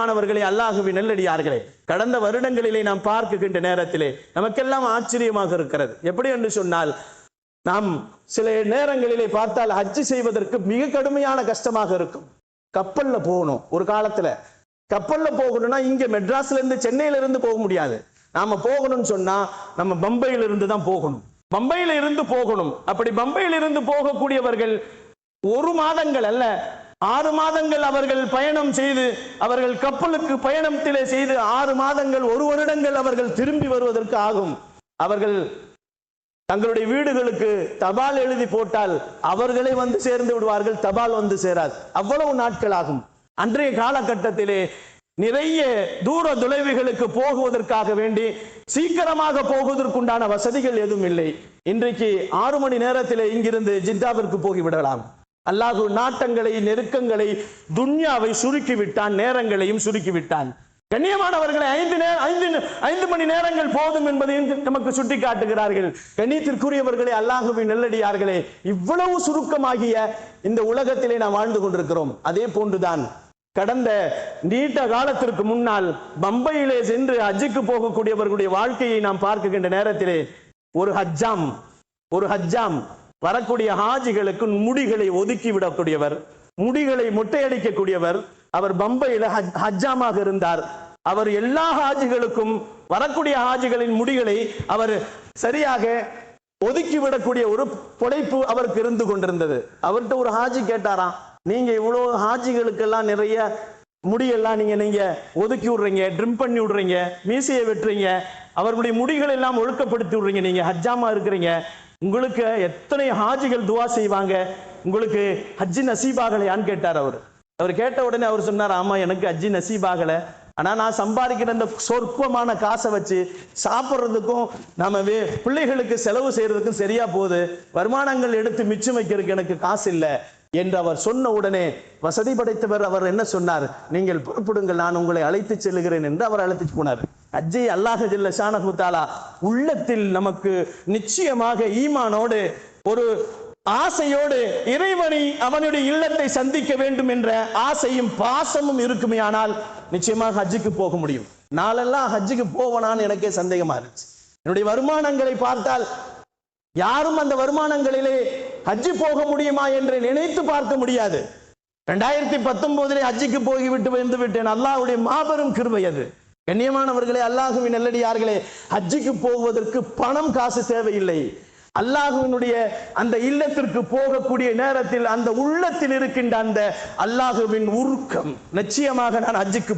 மாணவர்களே, அல்லாஹுவின் நல்லடியார்களே, கடந்த வருடங்களிலே நாம் பார்க்கின்ற நேரத்திலே நமக்கெல்லாம் ஆச்சரியமாக இருக்கிறது. எப்படி என்று சொன்னால், நாம் சில நேரங்களிலே பார்த்தால் ஹஜ் செய்வதற்கு மிக கடுமையான கஷ்டமாக இருக்கும். கப்பல்ல போகணும். ஒரு காலத்துல கப்பல்ல போகணும்னா இங்க மெட்ராஸ்ல இருந்து சென்னையில இருந்து போக முடியாது. நாம போகணும்னு சொன்னா நம்ம பம்பையில இருந்து தான் போகணும். பம்பையில இருந்து போகணும். அப்படி பம்பையில இருந்து போகக்கூடியவர்கள் 1 மாதங்கள் அல்ல, 6 மாதங்கள் அவர்கள் பயணம் செய்து, அவர்கள் கப்பலுக்கு பயணத்திலே செய்து 6 மாதங்கள் 1 வருடங்கள் அவர்கள் திரும்பி வருவதற்கு ஆகும். அவர்கள் தங்களுடைய வீடுகளுக்கு தபால் எழுதி போட்டால் அவர்களே வந்து சேர்ந்து விடுவார்கள், தபால் வந்து சேராது. அவ்வளவு நாட்கள் ஆகும். அன்றைய காலகட்டத்திலே நிறைய தூர தொலைவுகளுக்கு போகுவதற்காக வேண்டி சீக்கிரமாக போவதற்குண்டான வசதிகள் எதுவும் இல்லை. இன்றைக்கு 6 மணி நேரத்திலே இங்கிருந்து ஜித்தாவிற்கு போகிவிடலாம். அல்லாஹ் நாட்டங்களை, நெருக்கங்களை, துன்யாவை சுருக்கிவிட்டான், நேரங்களையும் சுருக்கிவிட்டான். கண்ணியமானவர்களை 5 மணி நேரங்கள் போதும் என்பதையும் நமக்கு சுட்டி காட்டுகிறார்கள். கண்ணியத்திற்குரியவர்களே, அல்லாஹுவின் நல்லடியார்களே, இவ்வளவு சுருக்கமாகிய இந்த உலகத்திலே நாம் வாழ்ந்து கொண்டிருக்கிறோம். அதே போன்றுதான் கடந்த நீண்ட காலத்திற்கு முன்னால் பம்பையிலே சென்று ஹஜ்ஜுக்கு போகக்கூடியவர்களுடைய வாழ்க்கையை நாம் பார்க்கின்ற நேரத்திலே ஒரு ஹஜ்ஜாம் வரக்கூடிய ஹாஜிகளுக்கு முடிகளை ஒதுக்கி விடக்கூடியவர், முடிகளை மொட்டையடிக்கக்கூடியவர், அவர் பம்பையில ஹஜ்ஜாமாக இருந்தார். அவர் எல்லா ஹாஜிகளுக்கும், வரக்கூடிய ஹாஜிகளின் முடிகளை அவர் சரியாக ஒதுக்கி விடக்கூடிய ஒரு பொழைப்பு அவருக்கு இருந்து கொண்டிருந்தது. அவர்கிட்ட ஒரு ஹாஜி கேட்டாராம், நீங்க இவ்வளவு ஹாஜிகளுக்கெல்லாம் நிறைய முடியெல்லாம் நீங்க ஒதுக்கி விடுறீங்க, ட்ரிம் பண்ணி விடுறீங்க, மீசையை வெட்டுறீங்க, அவர்களுடைய முடிகள் எல்லாம் ஒழுக்கப்படுத்தி விடுறீங்க, நீங்க ஹஜ்ஜாமா இருக்கிறீங்க, உங்களுக்கு எத்தனை ஹாஜிகள் துவா செய்வாங்க, உங்களுக்கு ஹஜ்ஜி நசீபாகலையான்னு கேட்டார். அவர் கேட்ட உடனே அவர் சொன்னார், ஆமா எனக்கு ஹஜ்ஜி நசீபாகல, ஆனா நான் சம்பாதிக்கிற அந்த சொற்பமான காசை வச்சு சாப்பிட்றதுக்கும் நம்ம பிள்ளைகளுக்கு செலவு செய்யறதுக்கும் சரியா போகுது, வருமானங்கள் எடுத்து மிச்சம் வைக்கிறதுக்கு எனக்கு காசு இல்லை என்று அவர் சொன்ன உடனே வசதி படைத்தவர் அவர் என்ன சொன்னார், நீங்கள் புறப்படுங்கள், நான் உங்களை அழைத்து செல்லுகிறேன் என்று அவர் அழைத்து போனார். ஹஜ்ஜை அல்லாஹ் ஜல்ல ஷானஹு தஆலா உள்ளத்தில் நமக்கு நிச்சயமாக ஈமானோடு, ஒரு ஆசையோடு, இறைவனை அவனுடைய இல்லத்தை சந்திக்க வேண்டும் என்ற ஆசையும் பாசமும் இருக்குமே ஆனால் நிச்சயமாக ஹஜ்ஜுக்கு போக முடியும். நாளெல்லாம் ஹஜ்ஜுக்கு போவனான்னு எனக்கே சந்தேகமா இருந்துச்சு. என்னுடைய வருமானங்களை பார்த்தால் யாரும் அந்த வருமானங்களிலே ஹஜ்ஜு போக முடியுமா என்று நினைத்து பார்க்க முடியாது. 2019 ஹஜ்ஜுக்கு போய்விட்டு வந்து விட்டேன். அல்லாஹ்வுடைய மாபெரும் கிருபை அது. கண்ணியமானவர்களே, அல்லாஹுவின் நல்லடியார்களே, ஹஜ்ஜுக்கு போவதற்கு பணம் காசு தேவையில்லை. அல்லாஹுவினுடைய அந்த இல்லத்திற்கு போகக்கூடிய நேரத்தில் அந்த உள்ளத்தில் இருக்கின்ற அந்த அல்லாஹுவின் உருக்கம், நிச்சயமாக நான் ஹஜ்ஜுக்கு